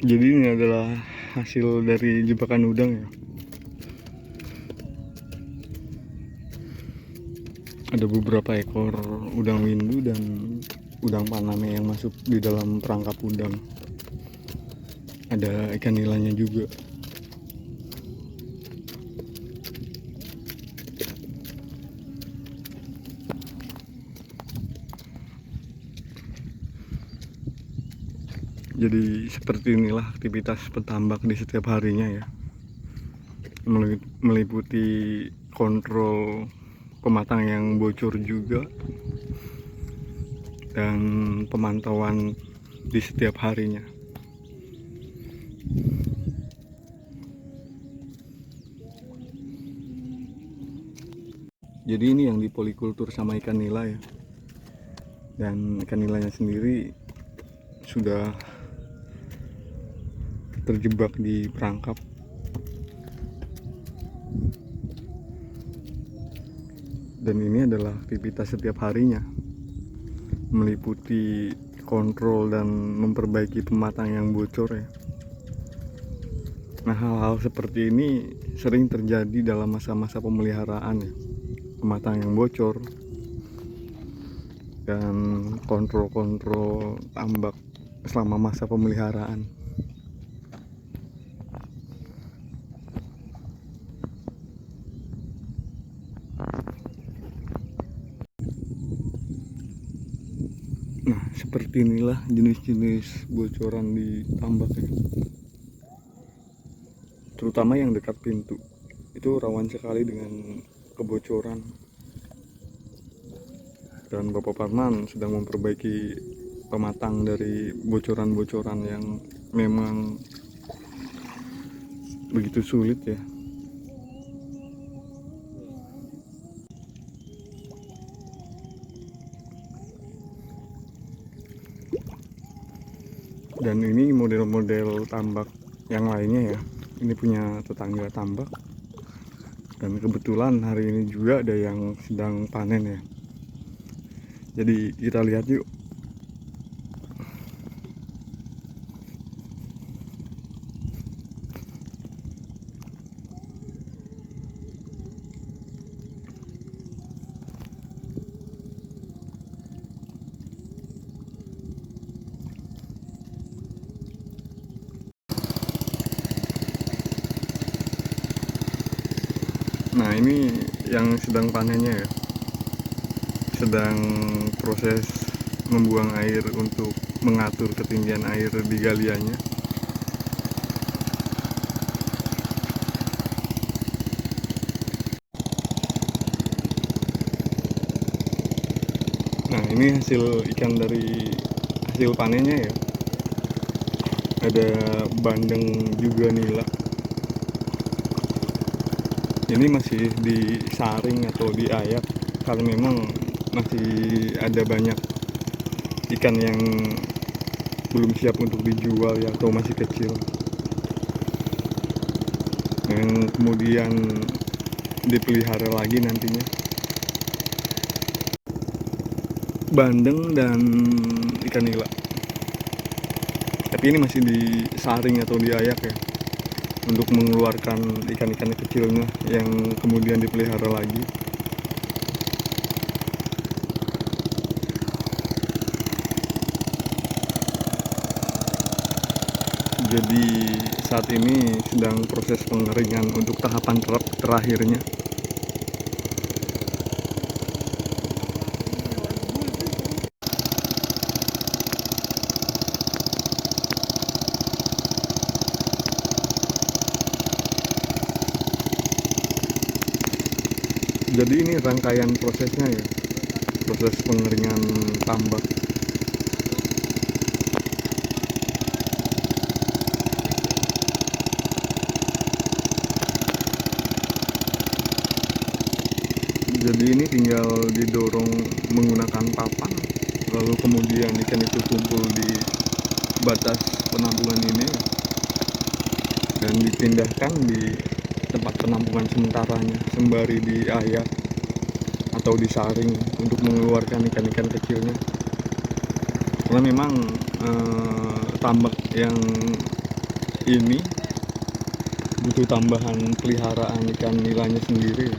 Jadi ini adalah hasil dari jebakan udang ya. Ada beberapa ekor udang windu dan udang paname yang masuk di dalam perangkap udang. Ada ikan nilanya juga. Jadi seperti inilah aktivitas petambak di setiap harinya ya, meliputi kontrol pematang yang bocor juga dan pemantauan di setiap harinya. Jadi ini yang dipolikultur sama ikan nila ya, dan ikan nilanya sendiri sudah terjebak di perangkap. Dan ini adalah aktivitas setiap harinya, meliputi kontrol dan memperbaiki pematang yang bocor ya. Nah, hal-hal seperti ini sering terjadi dalam masa-masa pemeliharaan ya. Pematang yang bocor dan kontrol-kontrol tambak selama masa pemeliharaan. Nah, seperti inilah jenis-jenis bocoran di tambak ya. Terutama yang dekat pintu. Itu rawan sekali dengan kebocoran. Dan Bapak Parman sedang memperbaiki pematang dari bocoran-bocoran yang memang begitu sulit ya. Dan ini model-model tambak yang lainnya ya. Ini punya tetangga tambak. Dan kebetulan hari ini juga ada yang sedang panen ya. Jadi kita lihat yuk. Nah, ini yang sedang panennya ya. Sedang proses membuang air untuk mengatur ketinggian air di galiannya. Nah, ini hasil ikan dari hasil panennya ya. Ada bandeng juga nila. Ini masih disaring atau diayak karena memang masih ada banyak ikan yang belum siap untuk dijual ya, atau masih kecil, yang kemudian dipelihara lagi nantinya. Bandeng dan ikan nila, tapi ini masih disaring atau diayak ya, untuk mengeluarkan ikan-ikan kecilnya yang kemudian dipelihara lagi. Jadi saat ini sedang proses pengeringan untuk tahapan terakhirnya. Jadi ini rangkaian prosesnya ya, proses pengeringan tambak. Jadi ini tinggal didorong menggunakan papan, lalu kemudian ikan itu kumpul di batas penampungan ini dan dipindahkan di tempat penampungan sementaranya sembari diayak atau disaring untuk mengeluarkan ikan-ikan kecilnya. Karena memang tambak yang ini butuh tambahan peliharaan ikan nilainya sendiri.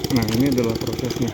Nah, ini adalah prosesnya.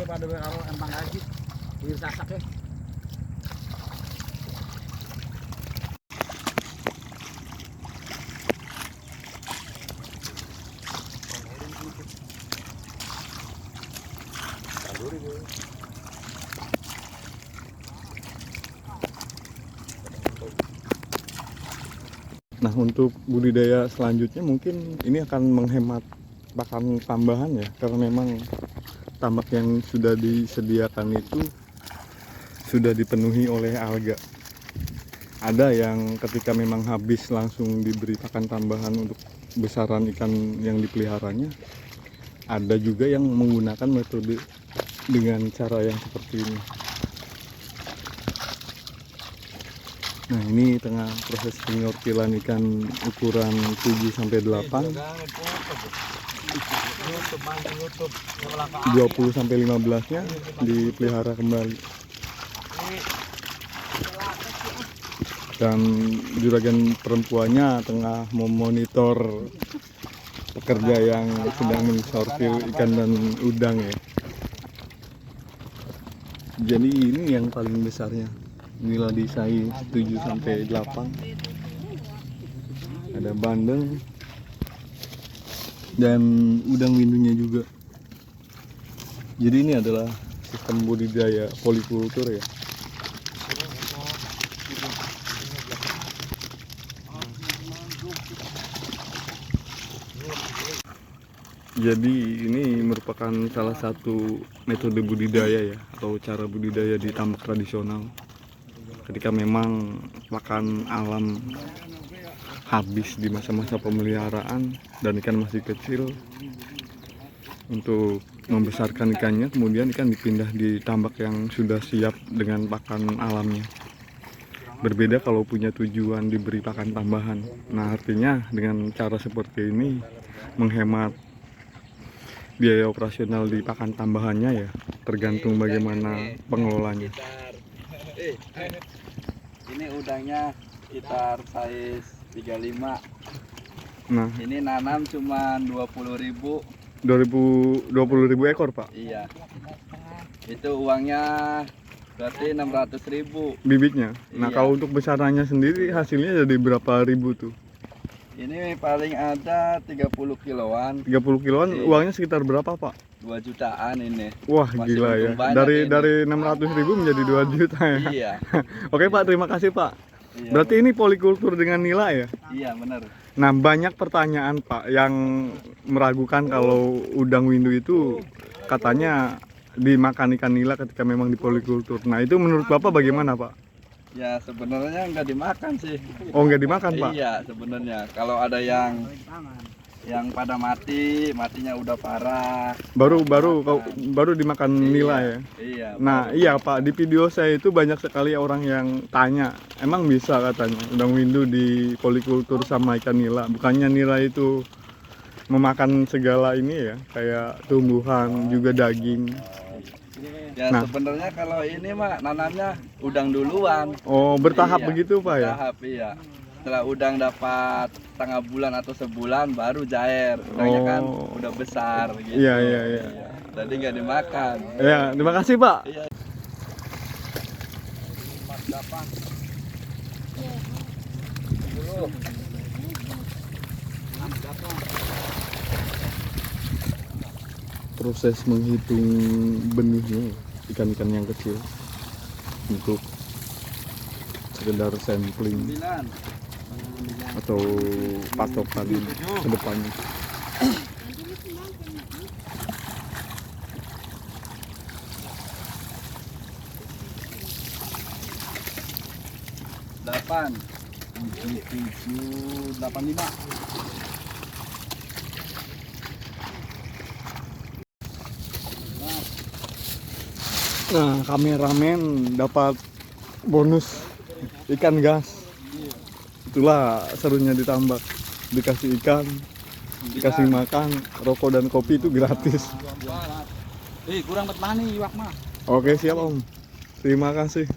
Pada kalau empang lagi disasak deh. Nah, untuk budidaya selanjutnya mungkin ini akan menghemat pakan tambahan ya, karena memang tambak yang sudah disediakan itu sudah dipenuhi oleh alga. Ada yang ketika memang habis langsung diberi pakan tambahan untuk besaran ikan yang dipeliharanya. Ada juga yang menggunakan metode dengan cara yang seperti ini. Nah, ini tengah proses penyortilan ikan ukuran 7 sampai 8, 20 sampai 15-nya dipelihara kembali. Dan juragan perempuannya tengah memonitor pekerja yang sedang mensortir ikan dan udang ya. Jadi ini yang paling besarnya, nila disai 7 sampai 8. Ada bandeng dan udang windunya juga. Jadi ini adalah sistem budidaya polikultur ya. Jadi ini merupakan salah satu metode budidaya ya, atau cara budidaya di tambak tradisional. Ketika memang pakan alam habis di masa-masa pemeliharaan dan ikan masih kecil, untuk membesarkan ikannya, kemudian ikan dipindah di tambak yang sudah siap dengan pakan alamnya. Berbeda kalau punya tujuan diberi pakan tambahan. Nah, artinya dengan cara seperti ini menghemat biaya operasional di pakan tambahannya ya, tergantung bagaimana pengelolanya. Ini udangnya sekitar size 35. Nah, Ini nanam cuma 20.000. 20.000 ekor Pak Iya. Itu uangnya berarti 600.000. bibitnya. Nah, Iya. kalau untuk besarannya sendiri hasilnya jadi berapa ribu tuh? Ini paling ada 30 kiloan, 30 kiloan. Iya. Uangnya sekitar berapa Pak? 2 jutaan ini. Wah, Masih gila ya, untung banyak dari ini. 600.000 menjadi 2 juta ya. Iya. Oke Pak, terima kasih Pak. Iya, Berarti ini polikultur dengan nila ya? Iya, benar. Nah, banyak pertanyaan Pak yang meragukan kalau udang windu itu katanya dimakan ikan nila ketika memang di polikultur. Nah, itu menurut Bapak bagaimana Pak? Ya, sebenarnya nggak dimakan sih. Oh, nggak dimakan Pak? Iya, sebenarnya. Kalau ada yang pada matinya udah parah. Baru dimakan nila ya? Iya. Nah, iya Pak, di video saya itu banyak sekali orang yang tanya, emang bisa katanya udang windu di polikultur sama ikan nila? Bukannya nila itu memakan segala ini ya, kayak tumbuhan juga daging. Ya, Nah. sebenarnya kalau ini mah nanamnya udang duluan. Oh, bertahap Iya, begitu Pak ya? Bertahap, iya. Setelah udang dapat setengah bulan atau sebulan baru jair. Udangnya kan Oh. udah besar gitu. Iya. Jadi nggak dimakan. Ya, terima kasih Pak. Iya. Proses menghitung benihnya ikan-ikan yang kecil untuk sekedar sampling 9. atau patokan ke depannya. Delapan. 7, 7, 85. Nah, kameramen dapat bonus ikan gas. Itulah serunya ditambak. Dikasih ikan, dikasih makan, rokok dan kopi itu gratis. Kurang bet mani iwak mah. Oke, siap Om. Terima kasih.